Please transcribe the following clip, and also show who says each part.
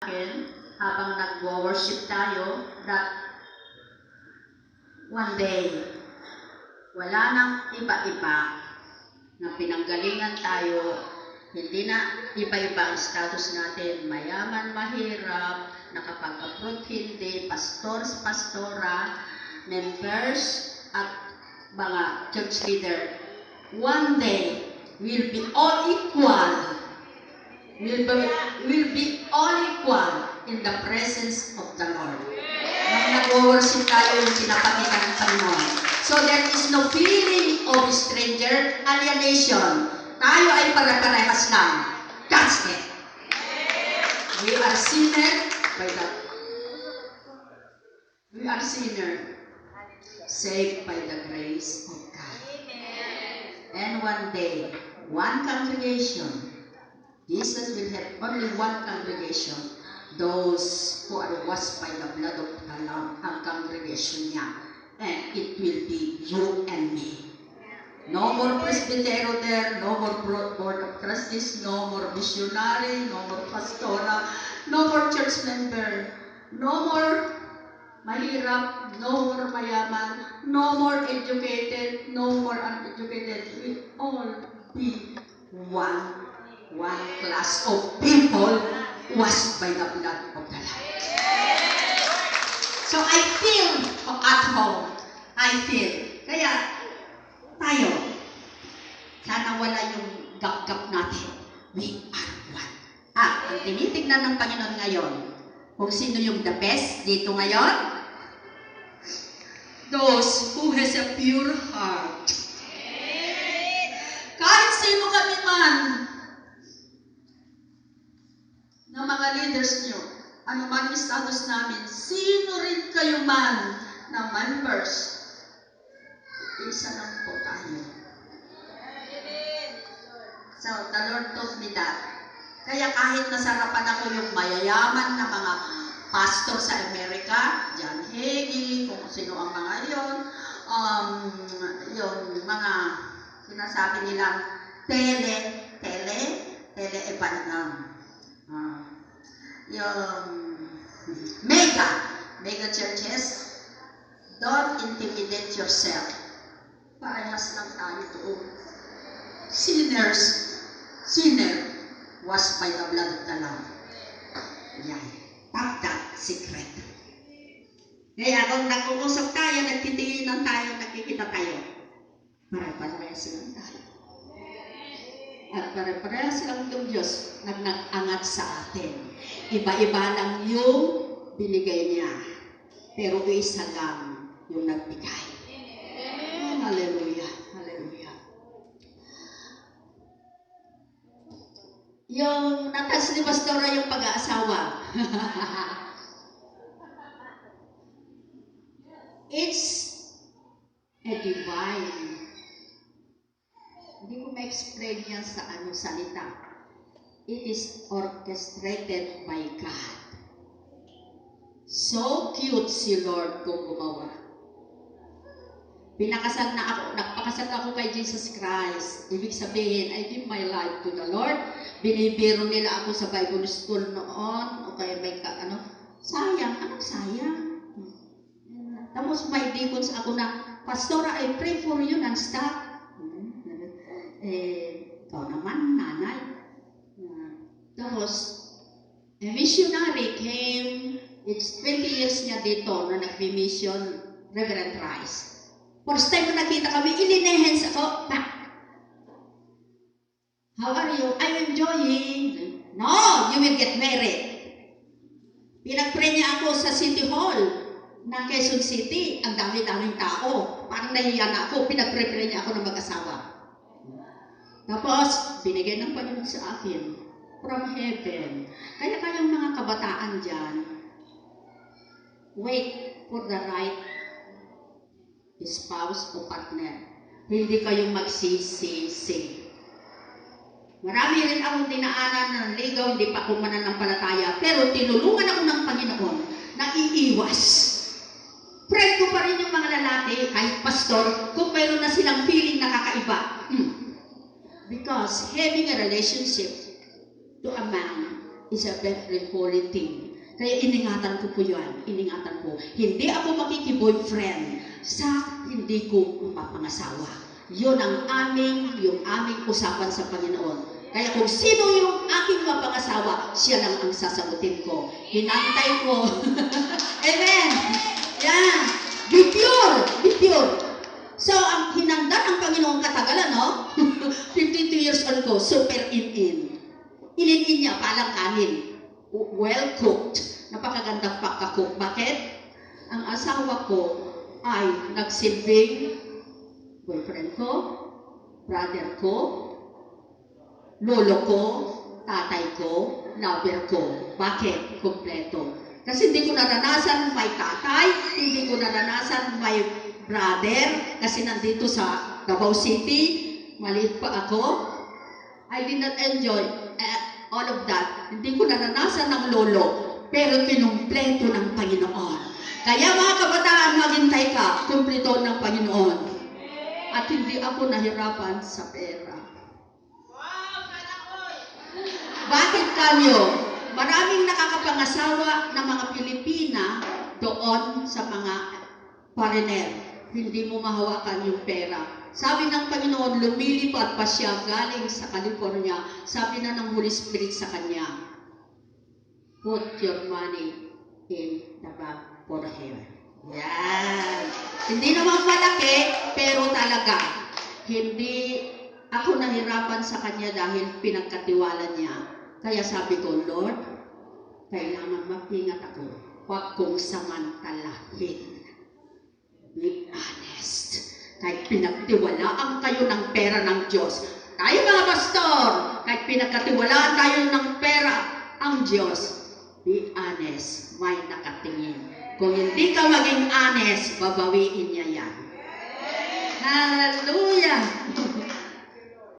Speaker 1: akin habang nag-worship tayo that one day, wala nang iba-iba na pinanggalingan tayo. Hindi na iba-iba ang status natin, mayaman, mahirap, nakapag-abroad, hindi, pastors, pastora, members, at mga church leader. One day, we'll be all equal. Will be all equal in the presence of the Lord. Nang nag-worship tayo yung pinapakita ng Panginoon. So there is no feeling of stranger alienation. Tayo ay pare-parehas lang. That's it. We are sinner saved by the grace of God. And one day, one congregation, Jesus will have only one congregation, those who are washed by the blood of the Lamb, ang congregation niya. And it will be you and me. No more presbytero there, no more board of trustees, no more missionary, no more pastora, no more church member, no more mahirap, no more mayaman, no more educated, no more uneducated. We all be one class of people washed by the blood of the Lamb. So I feel at home. Kaya tayo, sana wala yung gap-gap natin. We are one. Ang tinitignan ng Panginoon ngayon, kung sino yung the best dito ngayon, those who has a pure heart. Kahit sino kami man, ng mga leaders nyo, ano man yung status namin, sino rin kayo man na members, isa lang po tayo. So, the Lord told me that. Kaya kahit nasarapan ako yung mayayaman na mga pastor sa Amerika, John Hagee, kung sino ang mga yon, yung mga sinasabi nilang yung mega churches, don't intimidate yourself. Parehas lang tayo doon. Sinner washed by the blood of the Lamb. Yan. Tap that secret. Kaya kung nag-uusap tayo, nagtitinginan tayo, nakikita tayo, pare-parehas lang tayo. At pare-parehas lang yung Diyos nag-angat sa atin. Iba-iba lang yung binigay niya. Pero isa lang yung nagbigay. Hallelujah. Hallelujah. Yung natas ni Pastora yung pag-aasawa. It's a divine. Hindi ko ma-explain yan sa salita. It is orchestrated by God. So cute si Lord kung gumawa. Nagpakasal ako kay Jesus Christ. Ibig sabihin, I give my life to the Lord. Binibiro nila ako sa Bible school noon. O kaya may sayang. Anong sayang? Tapos may deacons ako na, Pastora, I pray for you non-stop. Ikaw naman, nanay. Tapos, a missionary came, it's 20 years niya dito na nag-mission, Reverend Rice. First time na nakita kami, ilinehens ako, how are you? I'm enjoying. No, you will get married. Pinag-pray niya ako sa City Hall ng Quezon City. Ang dami-daming tao. Parang nahiya na ako. Pinag-pray niya ako ng mag-asawa. Tapos, binigay ng Panginoon sa akin from heaven. Kaya kayong mga kabataan dyan, wait for the right spouse o partner. Hindi kayong magsisisi. Marami rin akong dinaanan ng ligaw, hindi pa ako mananampalataya, pero tinulungan ako ng Panginoon na iiwas. Pray ko pa rin yung mga lalaki, kahit pastor, kung mayroon na silang feeling na kakaiba. Because having a relationship to a man is a very holy thing. Kaya iningatan ko po yan. Iningatan ko. Hindi ako makikiboyfriend sa hindi ko mapangasawa. Yun ang yung aming usapan sa Panginoon. Kaya kung sino yung aking mapangasawa, siya lang ang sasagutin ko. Hinantay ko. Amen. Yeah. Be pure. Be pure. So, ang hinangdan ng Panginoon katagalan, no? 52 years old ko, super in. In niya, palang kanin. Well cooked. Napakagandang pagka-cook. Bakit? Ang asawa ko ay nagsilbing boyfriend ko, brother ko, lolo ko, tatay ko, lover ko. Bakit? Kompleto. Kasi hindi ko naranasan may tatay, hindi ko naranasan may brother, kasi nandito sa Davao City, maliit pa ako. I did not enjoy all of that. Hindi ko naranasan ng lolo, pero kinumpleto ng Panginoon. Kaya mga kabataan, maghintay ka, kumpleto ng Panginoon. At hindi ako nahirapan sa pera. Bakit kanyo? Maraming nakakapangasawa ng mga Pilipina doon sa mga foreigner. Hindi mo mahawakan yung pera. Sabi ng Panginoon, lumilipad pa siya galing sa California. Sabi na ng Holy Spirit sa kanya, put your money in the bag for here. Yan. Hindi naman malaki, pero talaga. Hindi ako nahirapan sa kanya dahil pinagkatiwala niya. Kaya sabi ko, Lord, kailangan mag-ingat ako. Huwag kong samantalahin. Be honest. Kahit pinagtiwalaan kayo ng pera ng Diyos. Tayo mga pastor, kahit pinagkatiwalaan tayo ng pera ang Diyos, be honest, may nakatingin. Kung hindi ka maging honest, babawiin niya yan. Hallelujah!